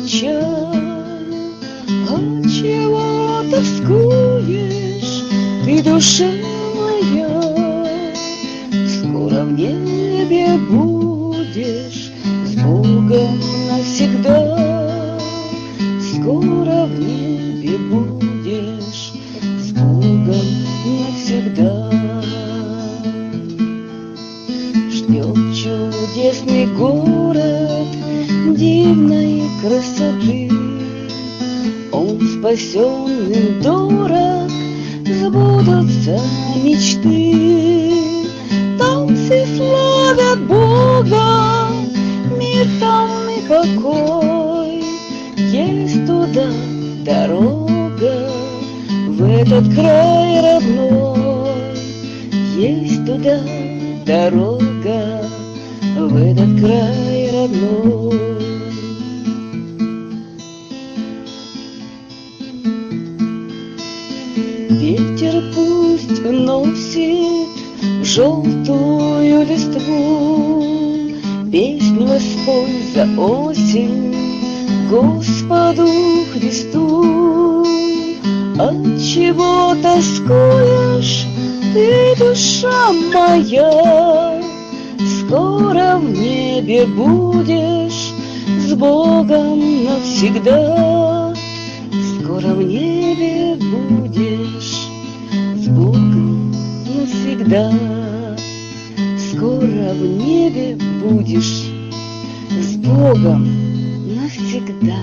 печаль. Отчего тоскуешь ты, душа моя? Скоро в небе будешь с Богом навсегда. Скоро в небе будешь с Богом навсегда. Ждет чудесный город дивной красоты. Он спасенным дорог, сбудутся мечты. Там все славят Бога, мир там никакой. Есть туда дорога, в этот край родной. Есть туда дорога, в этот край родной. Ветер пусть носит желтую листву, песню воспой за осень Господу Христу. Отчего тоскуешь ты, душа моя? Скоро в небе будешь с Богом навсегда. Скоро в небе будешь с Богом навсегда. Скоро в небе будешь с Богом навсегда.